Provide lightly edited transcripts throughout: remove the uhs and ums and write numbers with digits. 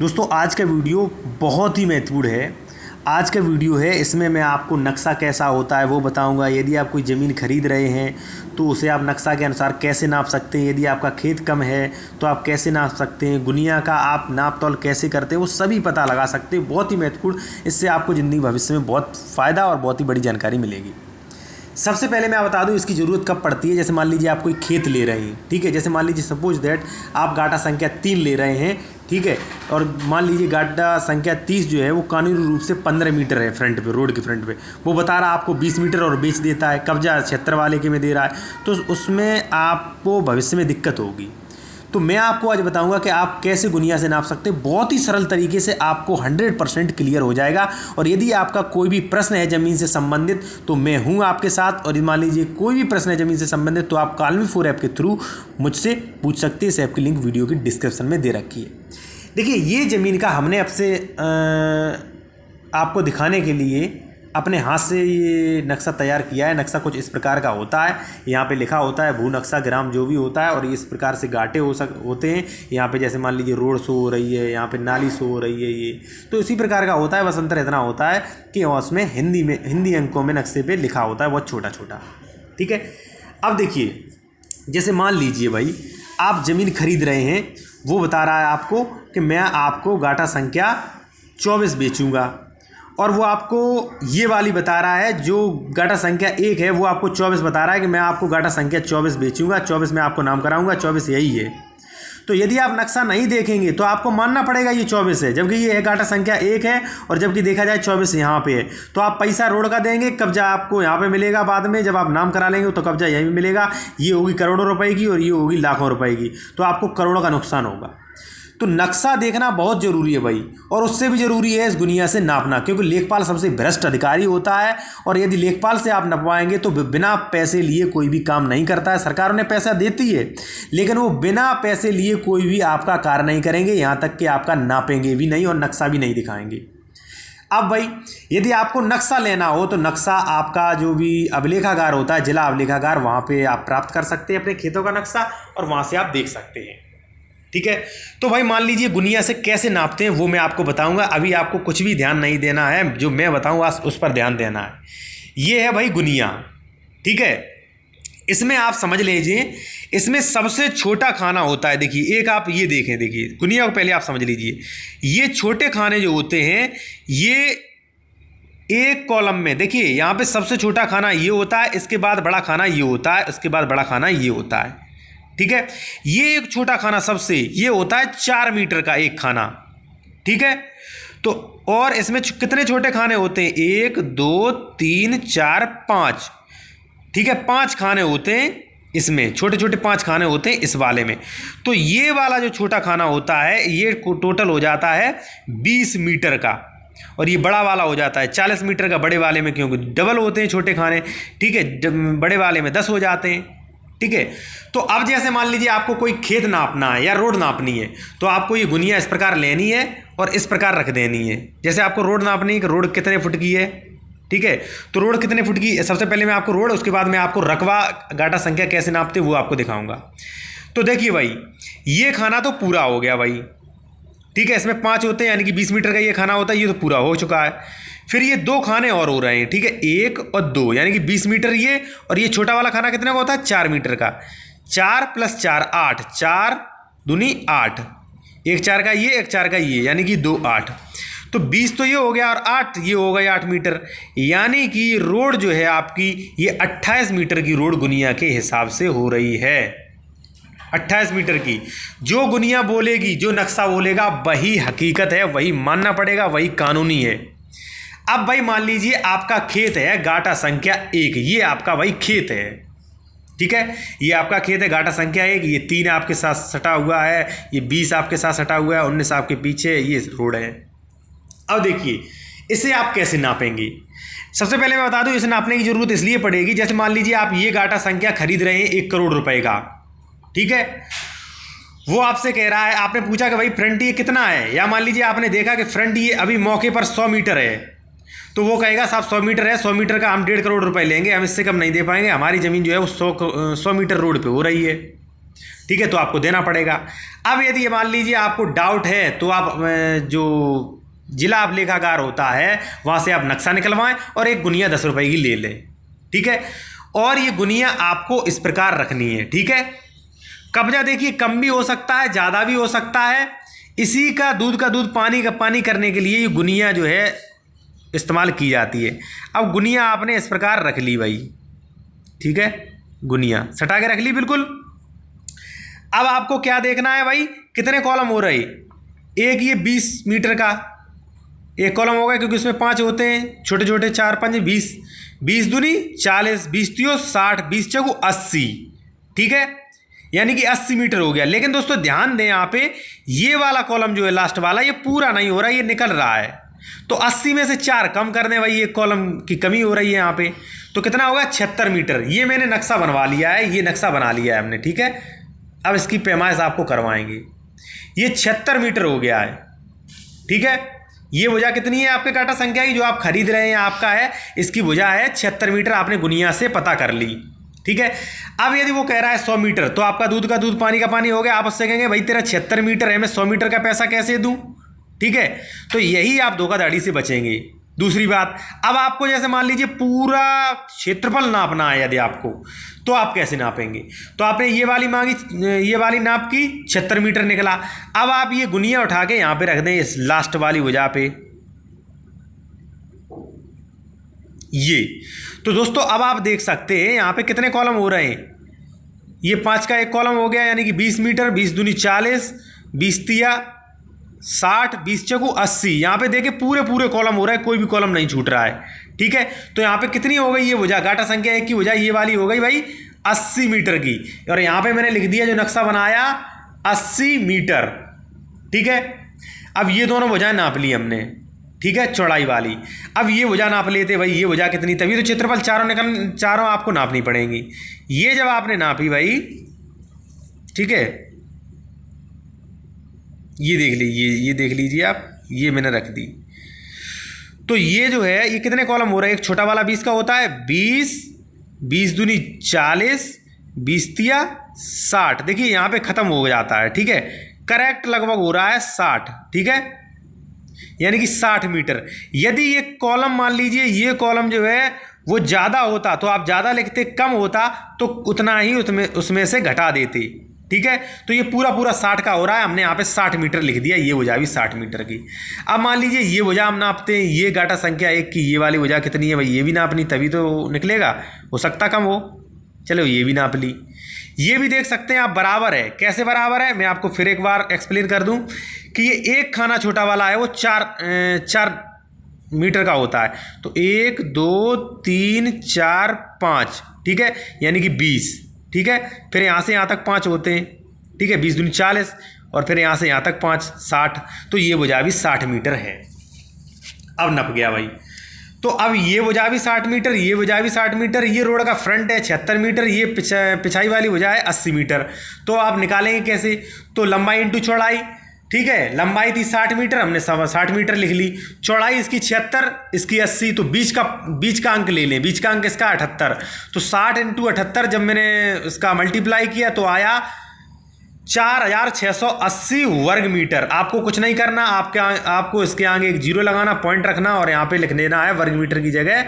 दोस्तों आज का वीडियो बहुत ही महत्वपूर्ण है। आज का वीडियो है, इसमें मैं आपको नक्शा कैसा होता है वो बताऊंगा। यदि आप कोई ज़मीन खरीद रहे हैं तो उसे आप नक्शा के अनुसार कैसे नाप सकते हैं। यदि आपका खेत कम है तो आप कैसे नाप सकते हैं। गुनिया का आप नाप तोल कैसे करते हैं वो सभी पता लगा सकते हैं। बहुत ही महत्वपूर्ण, इससे आपको ज़िंदगी भविष्य में बहुत फ़ायदा और बहुत ही बड़ी जानकारी मिलेगी। सबसे पहले मैं बता दूं इसकी ज़रूरत कब पड़ती है। जैसे मान लीजिए आप कोई खेत ले रहे हैं, ठीक है। जैसे मान लीजिए सपोज दैट आप गाटा संख्या 3 ले रहे हैं, ठीक है। और मान लीजिए गाटा संख्या 30 जो है वो कानूनी रूप से 15 मीटर है फ्रंट पे, रोड के फ्रंट पे। वो बता रहा है आपको 20 मीटर और बेच देता है, कब्जा 76 वाले के में दे रहा है, तो उसमें आपको भविष्य में दिक्कत होगी। तो मैं आपको आज बताऊंगा कि आप कैसे गुनिया से नाप सकते हैं। बहुत ही सरल तरीके से आपको 100% क्लियर हो जाएगा। और यदि आपका कोई भी प्रश्न है ज़मीन से संबंधित तो मैं हूं आपके साथ। और मान लीजिए कोई भी प्रश्न है ज़मीन से संबंधित तो आप कालमी4 ऐप के थ्रू मुझसे पूछ सकते हैं। इस ऐप की लिंक वीडियो की डिस्क्रिप्शन में दे रखी है। देखिए, ये ज़मीन का हमने आपसे आपको दिखाने के लिए अपने हाथ से ये नक्शा तैयार किया है। नक्शा कुछ इस प्रकार का होता है। यहाँ पे लिखा होता है भू नक्शा ग्राम जो भी होता है, और इस प्रकार से गाटे होते हैं। यहाँ पे जैसे मान लीजिए रोड शो हो रही है, यहाँ पे नाली शो हो रही है, ये तो इसी प्रकार का होता है। बस अंतर इतना होता है कि उसमें हिंदी अंकों में नक्शे पे लिखा होता है बहुत छोटा छोटा, ठीक है। अब देखिए, जैसे मान लीजिए भाई आप ज़मीन खरीद रहे हैं, वो बता रहा है आपको कि मैं आपको गाटा संख्या 24 बेचूँगा। और वो आपको ये वाली बता रहा है, जो गाटा संख्या 1 है वो आपको 24 बता रहा है कि मैं आपको गाटा संख्या 24 बेचूंगा, 24 में आपको नाम कराऊंगा, 24 यही है। तो यदि आप नक्शा नहीं देखेंगे तो आपको मानना पड़ेगा ये 24 है, जबकि ये है गाटा संख्या 1 है। और जबकि देखा जाए 24 यहाँ पे है, तो आप पैसा रोड का देंगे, कब्जा आपको यहाँ पे मिलेगा। बाद में जब आप नाम करा लेंगे तो कब्जा यहीं मिलेगा। ये होगी करोड़ों रुपए की और ये होगी लाखों रुपए की, तो आपको करोड़ों का नुकसान होगा। तो नक्शा देखना बहुत ज़रूरी है भाई। और उससे भी ज़रूरी है इस गुनिया से नापना, क्योंकि लेखपाल सबसे भ्रष्ट अधिकारी होता है। और यदि लेखपाल से आप नपवाएंगे तो बिना पैसे लिए कोई भी काम नहीं करता है। सरकार उन्हें पैसा देती है, लेकिन वो बिना पैसे लिए कोई भी आपका कार्य नहीं करेंगे, यहाँ तक कि आपका नापेंगे भी नहीं और नक्शा भी नहीं दिखाएंगे। अब भाई यदि आपको नक्शा लेना हो तो नक्शा आपका जो भी अभिलेखागार होता है, जिला अभिलेखागार, वहाँ पर आप प्राप्त कर सकते हैं अपने खेतों का नक्शा, और वहाँ से आप देख सकते हैं, ठीक है। तो भाई मान लीजिए गुनिया से कैसे नापते हैं वो मैं आपको बताऊंगा। अभी आपको कुछ भी ध्यान नहीं देना है, जो मैं बताऊंगा उस पर ध्यान देना है। ये है भाई गुनिया, ठीक है। इसमें आप समझ लीजिए, इसमें सबसे छोटा खाना होता है। देखिए, एक आप ये देखें, देखिए गुनिया को पहले आप समझ लीजिए। ये छोटे खाने जो होते हैं, ये एक कॉलम में देखिए, यहाँ पे सबसे छोटा खाना ये होता है, इसके बाद बड़ा खाना ये होता है, उसके बाद बड़ा खाना ये होता है, ठीक है। ये एक छोटा खाना सबसे ये होता है 4 मीटर का एक खाना, ठीक है। तो और इसमें कितने छोटे खाने होते हैं? 1 2 3 4 5, ठीक है। 5 खाने होते हैं इसमें, छोटे छोटे 5 खाने होते हैं इस वाले में। तो ये वाला जो छोटा खाना होता है ये टोटल हो जाता है 20 मीटर का, और ये बड़ा वाला हो जाता है 40 मीटर का बड़े वाले में, क्योंकि डबल होते हैं छोटे खाने, ठीक है। बड़े वाले में 10 हो जाते हैं, ठीक है। तो अब जैसे मान लीजिए आपको कोई खेत नापना है या रोड नापनी है, तो आपको ये गुनिया इस प्रकार लेनी है और इस प्रकार रख देनी है। जैसे आपको रोड नापनी है कि रोड कितने फुट की है, ठीक है। तो रोड कितने फुट की, सबसे पहले मैं आपको रोड, उसके बाद मैं आपको रकबा गाटा संख्या कैसे नापते वो आपको दिखाऊंगा। तो देखिए भाई, ये खाना तो पूरा हो गया भाई, ठीक है। इसमें 5 होते हैं, यानी कि 20 मीटर का ये खाना होता है, ये तो पूरा हो चुका है। फिर ये 2 खाने और हो रहे हैं, ठीक है, 1 और 2, यानी कि 20 मीटर ये, और ये छोटा वाला खाना कितने का होता है? 4 मीटर का। 4 + 4 8, 4 दूनी 8, एक 4 का ये, एक 4 का ये, यानी कि 2 8। तो 20 तो ये हो गया और 8 ये हो गया 8 मीटर, यानी कि रोड जो है आपकी ये 28 मीटर की रोड गुनिया के हिसाब से हो रही है। 28 मीटर की जो गुनिया बोलेगी, जो नक्शा बोलेगा वही हकीकत है, वही मानना पड़ेगा, वही कानूनी है। अब भाई मान लीजिए आपका खेत है गाटा संख्या 1, ये आपका भाई खेत है, ठीक है। ये आपका खेत है गाटा संख्या 1, ये 3 आपके साथ सटा हुआ है, ये 20 आपके साथ सटा हुआ है, 19 आपके पीछे, ये रोड है। अब देखिए इसे आप कैसे नापेंगे। सबसे पहले मैं बता दूं, इसे नापने की जरूरत इसलिए पड़ेगी, जैसे मान लीजिए आप ये गाटा संख्या खरीद रहे हैं 1 करोड़ रुपए का, ठीक है। वो आपसे कह रहा है, आपने पूछा कि भाई फ्रंट ये कितना है, या मान लीजिए आपने देखा कि फ्रंट ये अभी मौके पर 100 मीटर है, तो वो कहेगा साहब 100 मीटर है, 100 मीटर का हम 1.5 करोड़ रुपए लेंगे, हम इससे कम नहीं दे पाएंगे, हमारी ज़मीन जो है वो 100 मीटर रोड पे हो रही है, ठीक है, तो आपको देना पड़ेगा। अब यदि मान लीजिए आपको डाउट है तो आप जो जिला अभिलेखागार होता है वहाँ से आप नक्शा निकलवाएं और एक गुनिया 10 रुपये की ले लें, ठीक है। और ये गुनिया आपको इस प्रकार रखनी है, ठीक है। कब्जा देखिए कम भी हो सकता है, ज़्यादा भी हो सकता है। इसी का दूध पानी का पानी करने के लिए ये गुनिया जो है इस्तेमाल की जाती है। अब गुनिया आपने इस प्रकार रख ली भाई, ठीक है, गुनिया सटा के रख ली बिल्कुल। अब आपको क्या देखना है भाई, कितने कॉलम हो रहे, एक ये 20 मीटर का एक कॉलम हो गया, क्योंकि उसमें 5 होते हैं छोटे छोटे, 4 5 20, 20 दूनी 40, 20 तियो 60, 20 चौगु 80, ठीक है, यानी कि 80 मीटर हो गया। लेकिन दोस्तों ध्यान दें यहाँ पे ये वाला कॉलम जो है लास्ट वाला, ये पूरा नहीं हो रहा, ये निकल रहा है। तो 80 में से 4 कम कर दें भाई, एक कॉलम की कमी हो रही है यहाँ पे। तो कितना होगा 76 मीटर। ये मैंने नक्शा बनवा लिया है, ये नक्शा बना लिया है हमने, ठीक है। अब इसकी पैमाइश आपको करवाएंगे। ये 76 मीटर हो गया है, ठीक है। ये भुजा कितनी है आपके काटा संख्या की जो आप खरीद रहे हैं आपका है, इसकी भुजा है 76 मीटर, आपने गुनिया से पता कर ली, ठीक है। अब यदि वो कह रहा है 100 मीटर, तो आपका दूध का दूध पानी का पानी हो गया। आप उससे कहेंगे भाई तेरा 76 मीटर है, मैं 100 मीटर का पैसा कैसे दूं, ठीक है। तो यही आप धोखाधड़ी से बचेंगे। दूसरी बात, अब आपको जैसे मान लीजिए पूरा क्षेत्रफल नापना है यदि आपको, तो आप कैसे नापेंगे। तो आपने ये वाली मांगी, ये वाली नाप की 76 मीटर निकला। अब आप ये गुनिया उठा के यहाँ पे रख दें इस लास्ट वाली भुजा पे, ये। तो दोस्तों अब आप देख सकते हैं यहाँ पे कितने कॉलम हो रहे हैं। ये 5 का एक कॉलम हो गया, यानी कि 20 मीटर, 20 दूनी 40, 20 तिया 60, 20 चौगु 80। यहाँ पे देखिए पूरे पूरे कॉलम हो रहा है, कोई भी कॉलम नहीं छूट रहा है, ठीक है। तो यहाँ पे कितनी हो गई ये भुजा, गाटा संख्या 1 की भुजा ये वाली हो गई भाई 80 मीटर की। और यहाँ पे मैंने लिख दिया जो नक्शा बनाया 80 मीटर, ठीक है। अब ये दोनों भुजाएं नाप ली हमने, ठीक है, चौड़ाई वाली। अब ये भुजा नाप लेते भाई, ये भुजा कितनी, तभी तो क्षेत्रफल चारों आपको नापनी पड़ेंगी। ये जब आपने नापी भाई, ठीक है, ये देख लीजिए, ये देख लीजिए आप, ये मैंने रख दी। तो ये जो है ये कितने कॉलम हो रहा है, एक छोटा वाला 20 का होता है, 20, 20 दूनी 40, 20 तिया 60। देखिए यहाँ पे ख़त्म हो जाता है, ठीक है, करेक्ट लगभग हो रहा है 60, ठीक है, यानी कि 60 मीटर। यदि ये कॉलम मान लीजिए ये कॉलम जो है वो ज़्यादा होता तो आप ज़्यादा लिखते, कम होता तो उतना ही उसमें से घटा देते, ठीक है। तो ये पूरा पूरा 60 का हो रहा है, हमने यहाँ पे 60 मीटर लिख दिया, ये भुजा भी 60 मीटर की। अब मान लीजिए ये भुजा हम नापते हैं, ये गाटा संख्या 1 की ये वाली भुजा कितनी है भाई, ये भी नापनी तभी तो निकलेगा, हो सकता कम हो, चलो ये भी नाप ली। ये भी देख सकते हैं आप बराबर है। कैसे बराबर है मैं आपको फिर एक बार एक्सप्लेन कर दूं कि ये एक खाना छोटा वाला है वो 4 मीटर का होता है। तो 1 2 3 4 5, ठीक है, यानी कि 20, ठीक है। फिर यहाँ से यहाँ तक 5 होते हैं, ठीक है, 20 दूनी 40, और फिर यहाँ से यहाँ तक 5 60। तो ये भुजा भी 60 मीटर है। अब नप गया भाई। तो अब ये भुजा भी 60 मीटर, ये भुजा भी 60 मीटर, ये रोड का फ्रंट है 76 मीटर, ये पिछाई वाली भुजा है 80 मीटर। तो आप निकालेंगे कैसे, तो लंबाई इंटू चौड़ाई, ठीक है। लंबाई थी 60 मीटर, हमने 60 मीटर लिख ली। चौड़ाई इसकी 76, इसकी 80, तो बीच का अंक ले लें, बीच का अंक इसका 78। तो 60 इंटू 78 जब मैंने इसका मल्टीप्लाई किया तो आया 4680 वर्ग मीटर। आपको कुछ नहीं करना, आपको इसके आगे एक जीरो लगाना, पॉइंट रखना और यहाँ पे लिख देना है वर्ग मीटर की जगह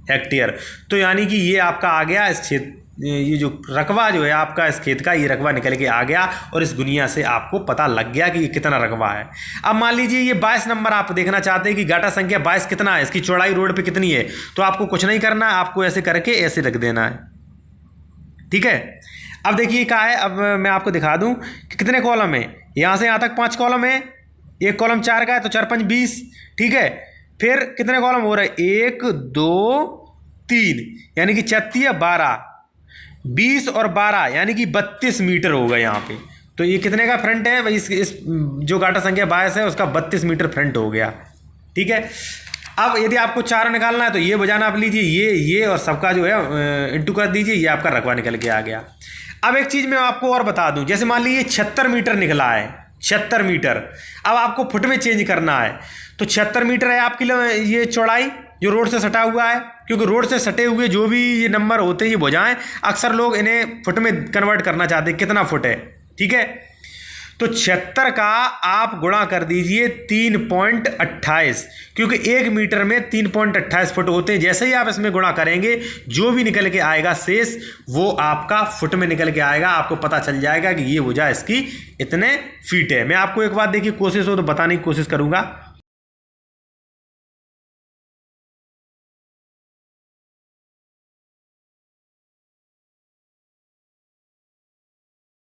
हेक्टेयर। तो यानी कि ये आपका आ गया इस क्षेत्र, ये जो रकबा जो है आपका इस खेत का, ये रकबा निकल के आ गया और इस गुनिया से आपको पता लग गया कि ये कितना रकबा है। अब मान लीजिए ये 22 नंबर आप देखना चाहते हैं कि गाटा संख्या 22 कितना है, इसकी चौड़ाई रोड पे कितनी है। तो आपको कुछ नहीं करना, आपको ऐसे करके ऐसे रख देना है, ठीक है। अब देखिए क्या है, अब मैं आपको दिखा दूं कि कितने कॉलम है। यहाँ से यहाँ तक 5 कॉलम है, एक कॉलम 4 का है, तो 4 5 20, ठीक है। फिर कितने कॉलम हो रहे हैं, 1 2 3, यानी कि 36 12, 20 और 12 यानी कि 32 मीटर होगा यहाँ पे। तो ये कितने का फ्रंट है भाई, इस जो गाटा संख्या 22 है उसका 32 मीटर फ्रंट हो गया, ठीक है। अब यदि आपको चारों निकालना है तो ये भुजा नाप लीजिए, ये और सबका जो है इंटू कर दीजिए, ये आपका रकबा निकल के आ गया। अब एक चीज़ मैं आपको और बता दूं, जैसे मान लीजिए 76 मीटर निकला है, 76 मीटर। अब आपको फुट में चेंज करना है तो 76 मीटर है आपकी ये चौड़ाई जो रोड से सटा हुआ है, क्योंकि रोड से सटे हुए जो भी ये नंबर होते हैं ये भुजाएं अक्सर लोग इन्हें फुट में कन्वर्ट करना चाहते हैं कितना फुट है, ठीक है। तो 76 का आप गुणा कर दीजिए 3.28, क्योंकि 1 मीटर में 3.28 फुट होते हैं। जैसे ही आप इसमें गुणा करेंगे जो भी निकल के आएगा शेष वो आपका फुट में निकल के आएगा, आपको पता चल जाएगा कि ये भुजा इसकी इतने फीट है। मैं आपको एक बात देखिए कोशिश हो तो बताने की कोशिश करूँगा।